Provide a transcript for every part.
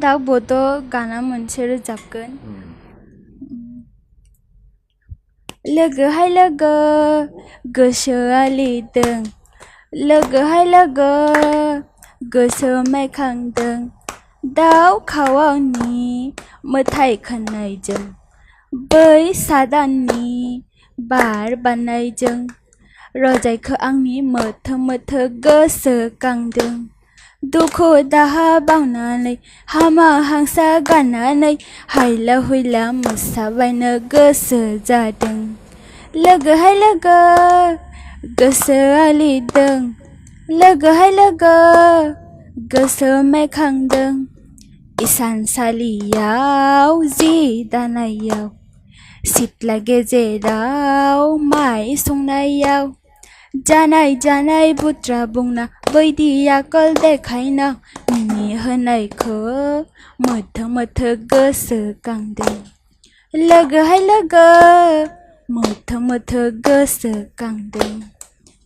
दा बड' गाना मोनसे रोजाबगोन लोगोहाय लोगो गोसोआ लिरदों लोगोहाय लोगो गोसो मायखांदों दाउ खावावनि मेथाइ खोनायजों बै सादाननि बार बारनायजों रजायखौ आंनि मोथो मोथो गोसोखांदों दुखु दाहा बावनानै हामा हांसा गारनानै हायला हुइला मोसाबायनो गोसो जादों लोगोहाय लोगो गोसोआ लिरदों लोगोहाय लोगो गोसो मायखांदों इसानसालियाव जि दानायाव सिथ्ला गेजेराव माइ संनायाव जानाय जानाय बुथ्रा बुंना बैदि आखल देखायना मिनिहोनायखौ मोथो मोथो गोसोखांदों लोगोहाय लोगो मोथो मोथो गोसोखांदों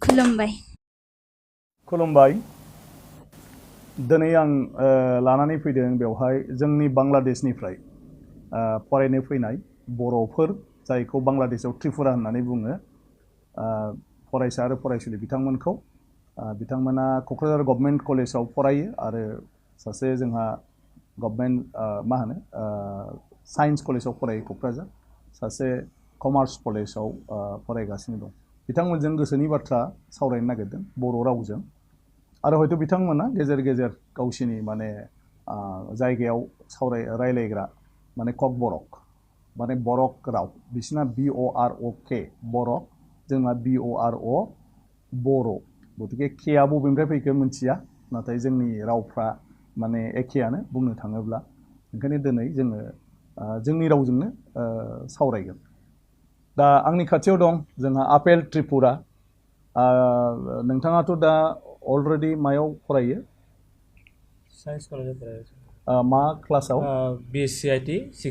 खुलुमबाय खुलुमबाय दिनै आं लानानै फैदों बेवहाय जोंनि बांलादेशनिफ्राय फरायनो फैनाय बर'फोर जायखौ बांलादेशआव त्रिपुरा होननानै बुङो फरायसा आरो फरायसुलि बिथांमोनखौ बिथांमोना क'क्राझार गभर्नमेन्ट कलेजाव फरायो आरो सासे जोंहा गभर्नमेन्ट मा होनो साइन्स कलेजाव फरायो क'क्राझार सासे कमार्स कलेजाव फरायगासिनो दं बिथांमोनजों गोसोनि बाथ्रा सावरायनो नागिरदों बर' रावजों आरो हयथ' बिथांमोना गेजेर गेजेर गावसिनि माने जायगायाव रायलायग्रा माने ककबरक माने बरक राव बिसिना BOROK बरक जोंना BORO बर' गतिके केआ बबेनिफ्राय फैखो मिथिया नाथाय जोंनि रावफ्रा माने एखेयानो बुंनो थाङोब्ला ओंखायनो दिनै जोङो जोंनि रावजोंनो सावरायगोन दा आंनि खाथियाव दं जोंहा आपेल त्रिपुरा नोंथाङाथ' दा अलरेडि मायाव फरायो साइन्स कलेजाव फरायो मा क्लासाव BSCIT 6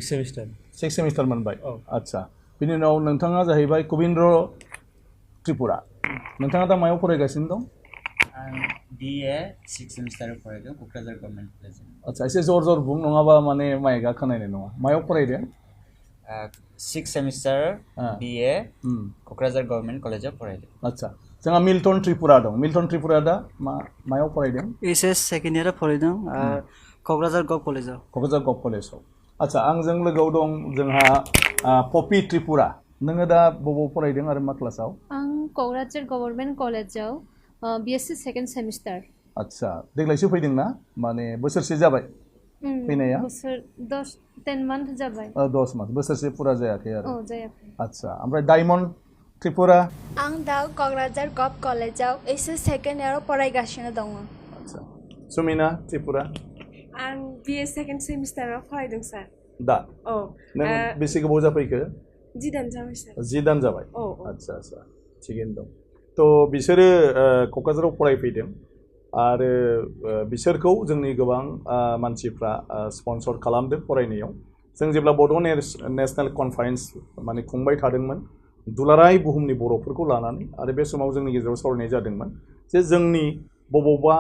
सेमिस्टार मोनबाय आच्छा बिनि उनाव नोंथाङा जाहैबाय कबिन्द्र त्रिपुरा नोंथाङा दा मायाव फरायगासिनो दं BA 6 सेमिस्टार फरायदों क'क्राझार गभर्नमेन्ट कलेज आच्छा एसे जर जर बुं नङाबा माने माइकआ खोनायनाय नङा मायाव फरायदों 6 सेमिस्टार BA क'क्राझार गभर्नमेन्ट कलेजाव फरायदों आच्छा जोंहा मिल्टन त्रिपुरा दं मिल्टन त्रिपुरा दा मायाव फरायदों SS सेकेन्ड इयाराव फरायदों क'क्राझार गभ कलेजाव आच्छा आंजों लोगोआव दं जोंहा पपि त्रिपुरा नोङो दा बबाव फरायदों आरो मा क्लासाव आं क'क्राझार गभर्नमेन्ट कलेजाव BSc सेकेन्ड सेमिस्टार आच्छा देग्लायसो फैदों ना माने बोसोरसे जाबाय फैनाया बोसोर 10 मान्थ जाबाय 10 मान्थ बोसोरसे पुरा जायाखै आरो जायाखै आच्छा ओमफ्राय डायमन्ड त्रिपुरा आं दा क'क्राझार गभ कलेजाव SS सेकेन्ड इयाराव फरायगासिनो दङ आच्छा सुमिना त्रिपुरा आं BA सेकेन्ड सेमिस्टाराव फरायदों सार दा नों बेसे गोबाव जाफैखो 10 दान जाबाय सार 10 दान जाबाय आच्छा आच्छा थिगैनो दं थ' बिसोरो क'क्राझाराव फरायफैदों आरो बिसोरखौ जोंनि गोबां मानसिफ्रा स्पन्सर खालामदों फरायनायाव जों जेब्ला बड' नेशनेल कनफारेन्स माने खुंबाय थादोंमोन दुलाराय बुहुमनि बर'फोरखौ लानानै आरो बे समाव जोंनि गेजेराव सावरायनाय जादोंमोन जे जोंनि बबावबा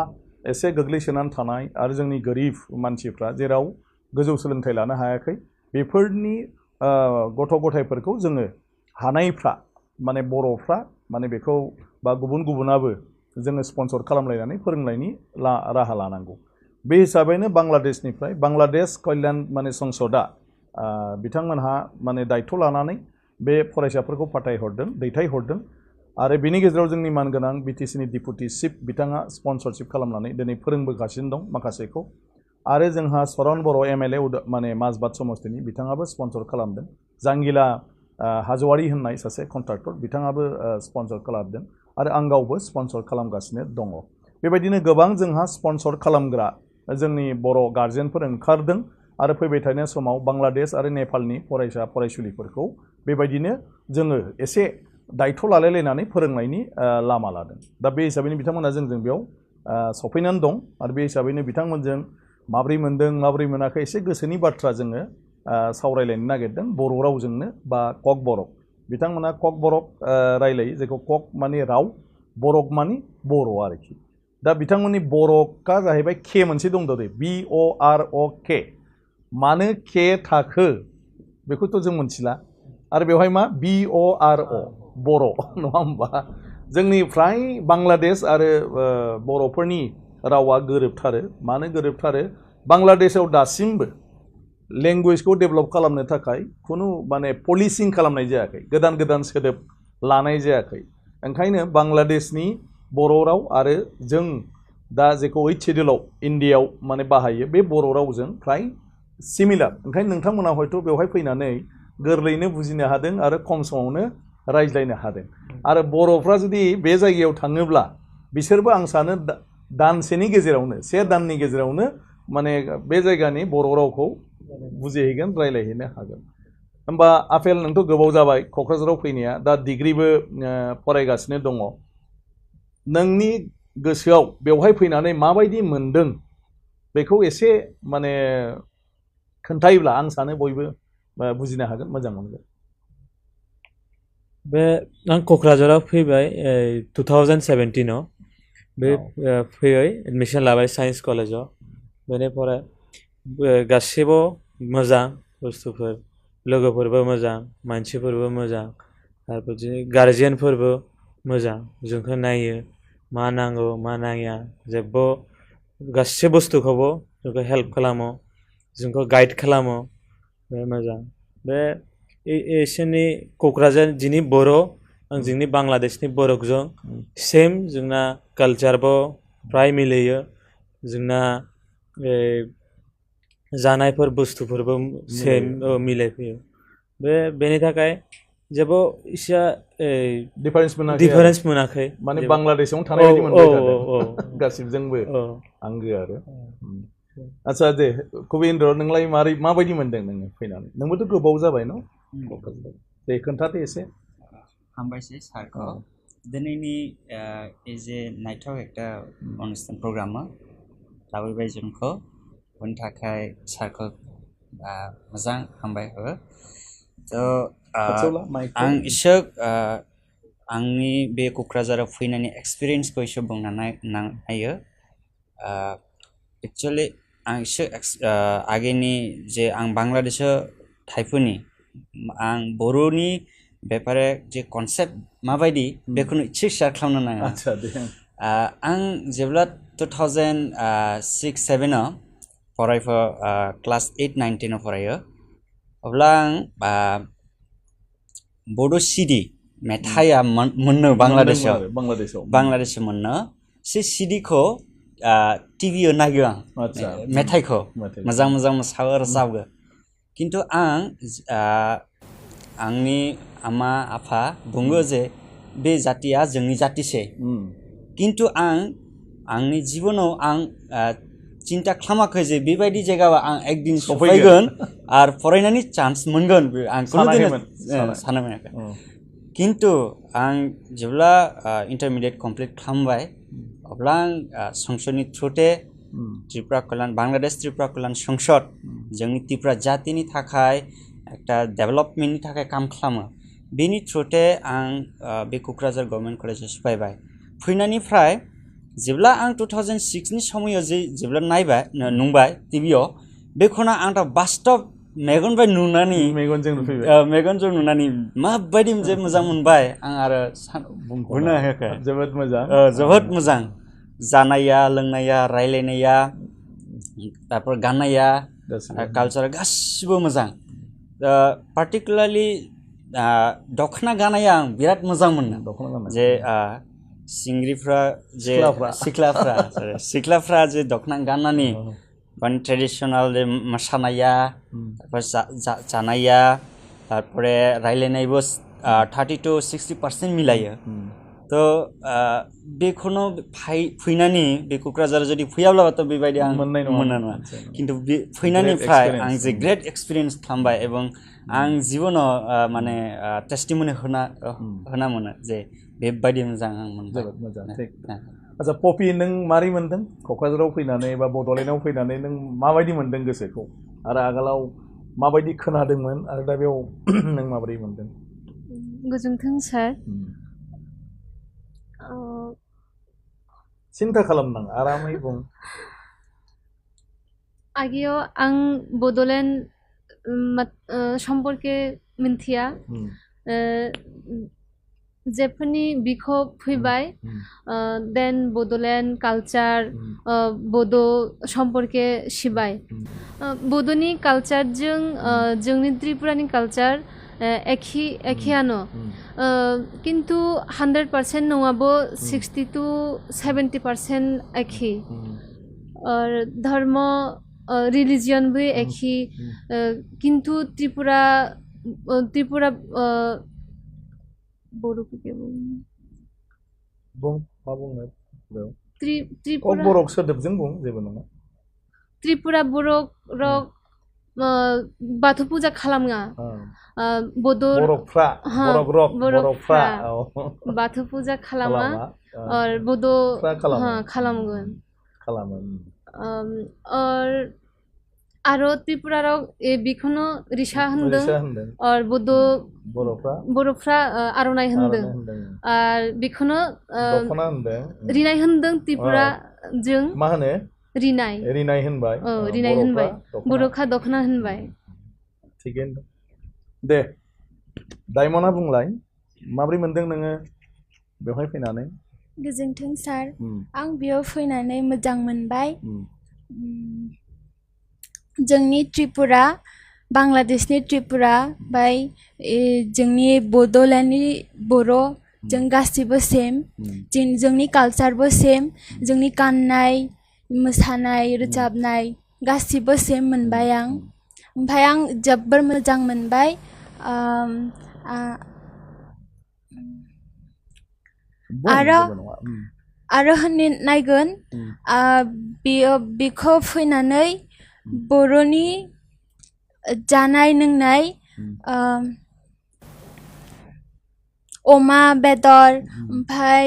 एसे गोग्लैसोनानै थानाय आरो जोंनि गोरिब मानसिफ्रा जेराव गोजौ सोलोंथाइ लानो हायाखै बेफोरनि गथ' गथायफोरखौ जोङो हानायफ्रा माने बर'फ्रा माने बेखौ बा गुबुनाबो जोङो स्पन्सर खालामलायनानै फोरोंनायनि राहा लानांगौ बे हिसाबैनो बांलादेशनिफ्राय बांलादेश कल्याण माने संसदआ बिथांमोनहा माने दायथ' लानानै बे फरायसाफोरखौ दैथायहरदों आरो बिनि गेजेराव जोंनि मानगोनां BTCनि डिपुटि चिफ बिथाङा स्पन्सरशिप खालामनानै दिनै फोरोंबोगासिनो दं माखासेखौ आरो जोंहा सरन बर' MLA माने माजबाद समस्तिनि बिथाङाबो स्पन्सर खालामदों जांगिला हाजवारि होननाय सासे कन्ट्राक्टर बिथाङाबो स्पन्सर खालामदों आरो आं गावबो स्पन्सर खालामगासिनो दङ बेबायदिनो गोबां जोंहा स्पन्सर खालामग्रा जोंनि बर' गार्जेनफोर ओंखारदों आरो फैबाय थानाय समाव बांलादेश आरो नेपालनि फरायसा फरायसुलिफोरखौ बेबायदिनो जोङो एसे दायथ' लालायलायनानै फोरोंनायनि लामा लादों दा बे हिसाबैनो बिथांमोना जोंजों बेयाव सफैनानै दं आरो बे हिसाबैनो बिथांमोनजों माब्रै मोनदों माब्रै मोनाखै एसे गोसोनि बाथ्रा जोङो सावरायलायनो नागिरदों बर' रावजोंनो बा ककबरक बिथांमोना ककबरक रायलायो जेखौ कक माने राव बरक माने बर' आरोखि दा बिथांमोननि बर'का जाहैबाय के मोनसे दं दै BOROK मानो के थाखो बेखौथ' जों मोनथिला आरो बेवहाय मा BORO बर' नङा होमबा जोंनि फ्राय बांलादेश आरो बर'फोरनि रावा गोरोबथारो मानो गोरोबथारो बांलादेशआव दासिमबो लेंगुवेजखौ डेभेलप खालामनो थाखाय खुनु माने पलिसिं खालामनाय जायाखै गोदान गोदान सोदोब लानाय जायाखै ओंखायनो बांलादेशनि बर' राव आरो जों दा जेखौ 8th शेड्युलाव इन्डियायाव माने बाहायो बे बर' रावजों फ्राय सिमिलार ओंखायनो नोंथांमोना हयथ' बेवहाय फैनानै गोरलैनो बुजिनो हादों आरो खम समावनो रायज्लायनो हादों आरो बर'फ्रा जुदि बे जायगायाव थाङोब्ला बिसोरबो आं सानो दानसेनि गेजेरावनो से दाननि गेजेरावनो माने बे जायगानि बर' रावखौ बुजिहैगोन रायलायहैनो हागोन होमबा आफेल नोंथ' गोबाव जाबाय क'क्राझाराव फैनाया दा डिग्रिबो फरायगासिनो दङ नोंनि गोसोआव बेवहाय फैनानै माबायदि मोनदों बेखौ एसे माने खोन्थायोब्ला आं सानो बयबो बुजिनो हागोन मोजां मोनगोन बे आं क'क्राझाराव फैबाय 2017 आव बे फैबाय एडमिशन लाबाय साइन्स कलेजाव बेनिफ्राय गासिबो मोजां बुस्थुफोर लोगोफोरबो मोजां मानसिफोरबो मोजां आरो बिदिनो गार्जियानफोरबो मोजां जोंखौ नायो मा नांगौ मा नाङा जेबो गासै बुस्थुखौबो जोंखौ हेल्प खालामो जोंखौ गाइड खालामो बे मोजां बे एसेनि क'क्राझार जोंनि बर' आं जोंनि बांलादेशनि बर'जों सेम जोंना कालचारबो फ्राय मिलायो जोंना जानायफोर बुस्थुफोरबो सेम मिलायफैयो बेनि थाखाय जेबो इसा डिफारेन्स मोनाखै माने बांलादेशआव थानाय बायदि मोनबाय थादों गासिबजोंबो आंगो आरो आচ্ছা दे कबिन्द्र नोंलाय माबायदि मोनदों नोङो फैनानै नोंबोथ' गोबाव जाबाय न' दे खोन्थादो एसे हामबायसै सारखौ दिनैनि एजे नायथाव एकटा अनुस्थान प्रग्रामा लाबोबाय जोंखौ बेनि थाखाय सारखौ मोजां हामबाय हो आं एसे आंनि बे क'क्राझाराव फैनायनि एक्सपिरियेन्सखौ एसे बुंनानै नायो एक्चुअलि आं एसे आगेनि जे आं बांलादेशआव थाइफुनि आं बर'नि बेपारे जे कनसेप्ट माबायदि बेखौनो एसे शेयार खालामनो नाङा आं जेब्ला 2006-07 आव फरायफो क्लास 8-9-10 आव फरायो अब्ला आं बड' सिडि मेथाइया मोननो बांलादेशआव मोननो से सिडिखौ टिभियाव नायो आं मेथाइखौ मोजां मोजां मोसावो रोजाबो खिन्थु आं आंनि आमा आफा बुङो जे बे जातिया जोंनि जातिसै खिन्थु आंनि जिबनाव आं चिन्ता खालामाखै जे बेबायदि जायगायाव आं एकदिन सफैगोन आरो फरायनायनि चान्स मोनगोन आं खुनुदिन सानाखै खिन्थु आं जेब्ला इन्टारमिडियेट कमप्लिट खालामबाय अब्ला आं संसदनि थ्रुते त्रिपुरा कल्याण बांलादेश त्रिपुरा कल्याण संसद जोंनि त्रिपुरा जातिनि थाखाय एकटा डेभेलपमेन्टनि थाखाय काम खालामो बेनि थ्रुते आं बे क'क्राझार गभर्नमेन्ट कलेजाव सफैबाय फैनायनिफ्राय जेब्ला आं 2006 नि समायाव जेब्ला नायबाय नुबाय टिभियाव बेखौनो आं दा बास्तब मेगनजों नुनानै माबायदि मोजां मोनबाय आं आरो बुंनो हायाखै जोबोद मोजां जानाया लोंनाया रायलायनाया तारपर गाननाया कालचार गासिबो मोजां पार्टिकुलारलि दखना गाननाया आं बिराद मोजां मोनो जे सिंग्रिफ्रा जे सिख्लाफ्रा जे दखना गाननानै माने ट्रेडिशनेल मोसानाया जानाया तारपरे रायलायनायबो 30-60% मिलायो तो बेखौनो फैनानै बे क'क्राझार जुदि फैयाब्लाथ' बेबायदि आं मोननाय नङा खिन्थु बे फैनायनिफ्राय आं जे ग्रेट एक्सपिरियेन्स खालामबाय एबं आं जिबनाव माने टेस्टिमनि होना मोनो जे बेबायदि मोजां आं मोनबाय आচ্ছা पपि नों मारै मोनदों क'क्राझाराव फैनानै बा बड'लेण्डआव फैनानै नों माबायदि मोनदों गोसोखौ आरो आगोलाव माबायदि खोनादोंमोन आरो दा बेयाव नों माबोरै मोनदों गोजोन्थों सार सिन्था खालामनाङा आरामै बुं आगेयाव आं बड'लेण्ड सम्पर्के मिन्थिया जेफोरनि बिखौ फैबाय देन बड'लेण्ड कालचार बड' सम्पर्के सिबाय बड'नि कालचारजों जोंनि त्रिपुरानि कालचार एखेयानो किन्तु 100% नङाबो 60 to 70% एखे और धर्म रिलिजियन भी एखे किन्तु त्रिपुरा बर'खौ क्या बुं मा बुंनो त्रिपुरा बर'क सोदोबजों बुं जेबो नङा त्रिपुरा बर'क बाथौ पूजा खालामो बर'फ्रा बर'फ्रा बाथौ पूजा खालामा और बड' खालामगोन और आरो त्रिपुराराव बिखौनो रिसा होनदों और बर'फ्रा आर'नाइ होनदों और बिखौनो रिनाय होनदों त्रिपुरा जों मा होनो रिनाय होनबाय रिनाय होनबाय बर'खा दखना होनबाय थिगैनो दे डायमना बुंलाय माब्रै मोनदों नोङो बेवहाय फैनानै गोजोन्थों सार आं बेयाव फैनानै मोजां मोनबाय जोंनि त्रिपुरा बांलादेशनि त्रिपुरा बाय जोंनि बड'लेण्डनि बर' जों गासिबो सेम जोंनि कालचारबो सेम जोंनि गाननाय मोसानाय रोजाबनाय गासिबो सेम मोनबाय आं ओमफ्राय आं जोबोर मोजां मोनबाय आरो नायगोन बेखौ फैनानै बर'नि जानाय लोंनाय अमा बेदर ओमफ्राय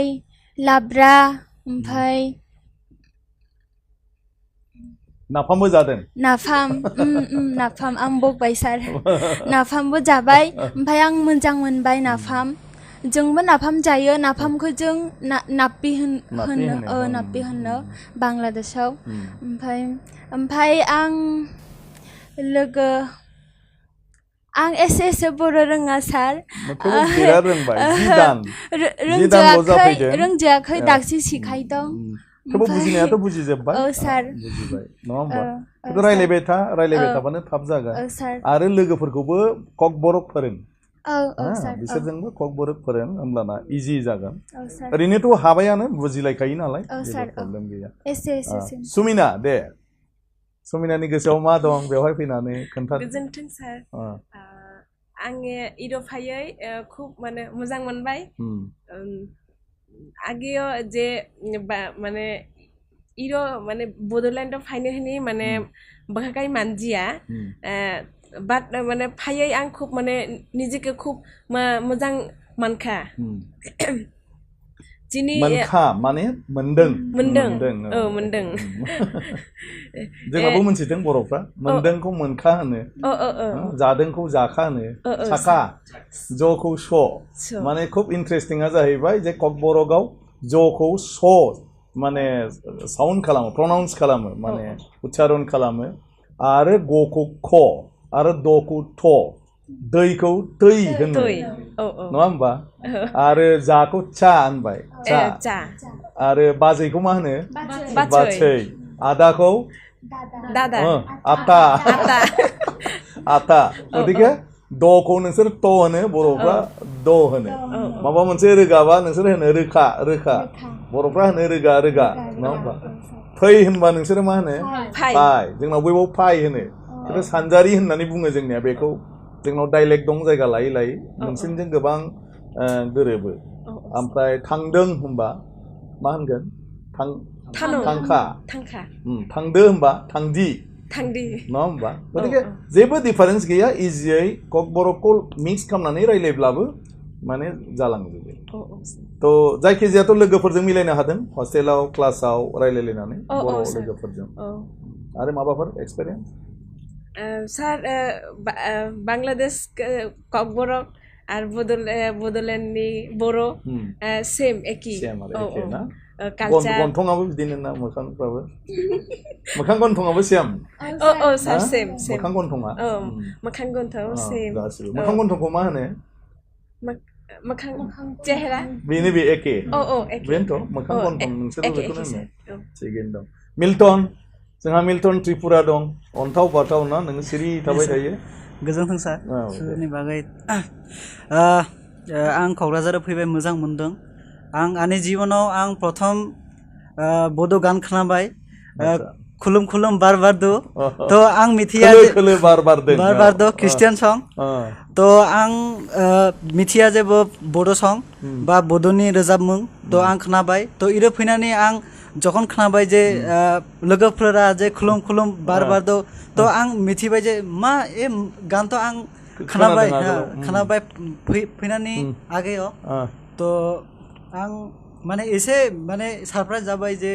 लाब्रा ओमफ्राय नाफामबो जादों नाफाम आं बकबाय सार नाफामबो जाबाय ओमफ्राय आं मोजां मोनबाय नाफाम जोंबो नाफाम जायो नाफामखौ जों नाप्पि होनो बांलादेशआव ओमफ्राय आं एसे बर' रोङा सार रोंजायाखै दासो सिखायदों थेवबो बुजिनायाथ' बुजिजोब्बाय सार बुजिबाय नङा होमबा खिन्थु रायलायबाय थाबानो थाब जागोन आरो लोगोफोरखौबो कक बरक फोरों बिसोरजोंबो कक बरक फोरों होमब्लाना इजि जागोन ओरैनोथ' हाबायानो बुजिलायखायो नालाय जेबो प्रब्लेम गैया सुमिना दे सुमिनानि गोसोआव मा दं बेवहाय फैनानै खोन्था गोजोन्थों सार आङो इर'फायै खुब माने मोजां मोनबाय आगेयाव जे माने माने बड'लेण्डआव फायनो होनी माने बाहाय मानजिया बाट माने फायै आं खुब माने निजेखौ खुब मोजां मोनखा मोनखा माने मोनदों जोंहाबो मोनथिदों बर'फ्रा मोनदोंखौ मोनखा होनो जादोंखौ जाखा होनो साखा ज'खौ स माने खुब इन्टारेस्टिंआ जाहैबाय जे ककबरकआव ज'खौ स माने साउन्ड खालामो प्रनाउन्स खालामो माने उच्चारण खालामो आरो ग'खौ ख आरो द'खौ थ दैखौ दै होनो नङा होमबा आरो जाखौ चा होनबाय चा आरो बाजैखौ मा होनो बाचै आदाखौ आटा आटा गतिके द'खौ नोंसोर ट होनो बर'फ्रा द होनो माबा मोनसे रोगाबा नोंसोर होनो रोखा रोखा बर'फ्रा होनो रोगा रोगा नङा होमबा फै होनबा नोंसोर मा होनो फाय जोंनाव बैयाव फाय होनो खिन्थु सानजारि होननानै बुङो जोंनिया बेखौ जोंनाव डाइलेक्ट दं जायगा लायै लायै नोंसिनिजों गोबां गोरोबो ओमफ्राय थांदों होनबा मा होनगोन थांखा थांदो होनबा थांदि नङा होमबा गतिके जेबो डिफारेन्स गैया इजियै ककबरकखौ मिक्स खालामनानै रायलायब्लाबो माने जालांजोबो थ' जायखिजायाथ' लोगोफोरजों मिलायनो हादों हस्टेलाव क्लासाव रायलायलायनानै बर' लोगोफोरजों आरो माबाफोर एक्सपिरियेन्स सार बांलादेश ककबरक आरो बड'लेण्डनि बर' सेम एखे कालचार गन्थङाबो बिदिनो ना मोखांफ्राबो मोखां गन्थङाबो सेम सार सेम मोखां गन्थङा मोखां गन्थं सेम गासिबो मोखां गन्थंखौ मा होनो मोखां चेहरा बेनो बे एखे एखे बेनोथ' मोखां गन्थं नोंसोरबो बेखौनो होनो थिगैनो दं मिल्टन जोंहा मिल्टन त्रिपुरा दं अन्थाव बाथाव ना नोङो सिरि थाबाय थायो गोजोन्थों सार नि बागै आं क'क्राझाराव फैबाय मोजां मोनदों आंनि जिबनाव आं प्रथम बड' गान खोनाबाय खुलुम खुलुम बार बारदो तो आं मिथिया खोलो बार बारदो ख्रिस्टियान सं तो आं मिथिया जे बड' सं बा बड'नि रोजाबमुं तो आं खोनाबाय तो इरो फैनानै आं जखन खोनाबाय जे लोगोफोरा जे खुलुम खुलुम बार बारदो तो आं मिथिबाय जे मा ए गानथ' आं खोनाबाय फैनानै आगेयाव तो आं माने एसे माने सारप्राइज जाबाय जे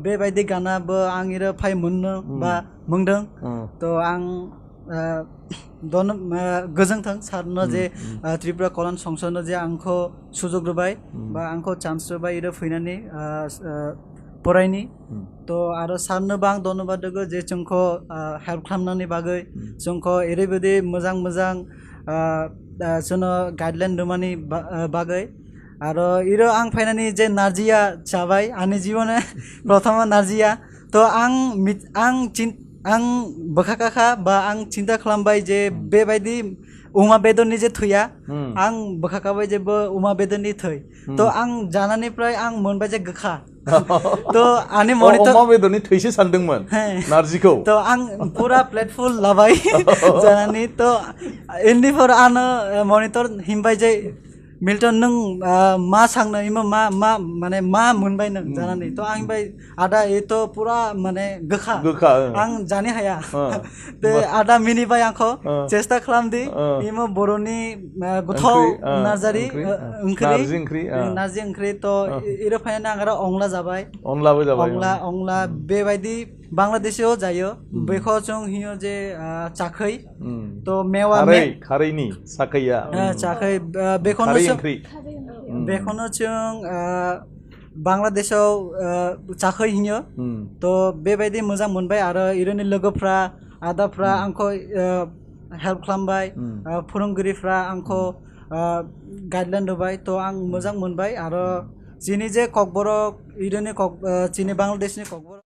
बेबायदि गानाबो आं इरो फाय मोननो बा मोनदों तो आं गोजोन्थों सारनो जे त्रिपुरा कल्याण संसदनो जे आंखौ सुजुग होबाय बा आंखौ चान्स होबाय इरो फैनानै फरायनि तो आरो सारनोबो आं धन्यबाद होगो जे जोंखौ हेल्प खालामनायनि बागै जोंखौ ओरैबायदि मोजां मोजां जोंनो गाइडलाइन होनायनि बागै आरो इरो आं फैनानै जे नारजिया जाबाय आंनि जिबनाव प्रथम नारजिया तो आं बोखाखाखा बा आं चिन्ता खालामबाय जे बेबायदि अमा बेदरनि जे थैया आं बोखाखाबाय जे अमा बेदरनि थै तो आं जानायनिफ्राय आं मोनबाय जे गोखा तो आंनि मनिटर अमा बेदरनि थैसो सानदोंमोन नारजिखौ तो आं पूरा प्लेटफुल लाबाय जानानै तो इन्दिफोर आनो मनिटर हिमबाय जे मिल्टन नों मा सांनो इमा मा माने मा मोनबाय नों जानानै तो आं बाय आदा एथ' पुरा माने गोखा आं जानो हाया ते आदा मिनिबाय आंखौ चेष्टा खालामदि इमा बर'नि गोथाव नार्जारि नारजि ओंख्रि तो इरो फायना आं आरो अंला जाबाय अंला बेबायदि बांलादेशआव जायो बेखौ जों हियो जे चाखै तो मेवा खारैनि साखैया चाखै बेखौनो जों बांलादेशआव चाखै हियो तो बेबायदि मोजां मोनबाय आरो इरोनि लोगोफ्रा आदाफ्रा आंखौ हेल्प खालामबाय फोरोंगिरिफ्रा आंखौ गाइडलाइन होबाय तो आं मोजां मोनबाय आरो जिनि जे ककबरक इरोनि चिनि बांलादेशनि ककबरक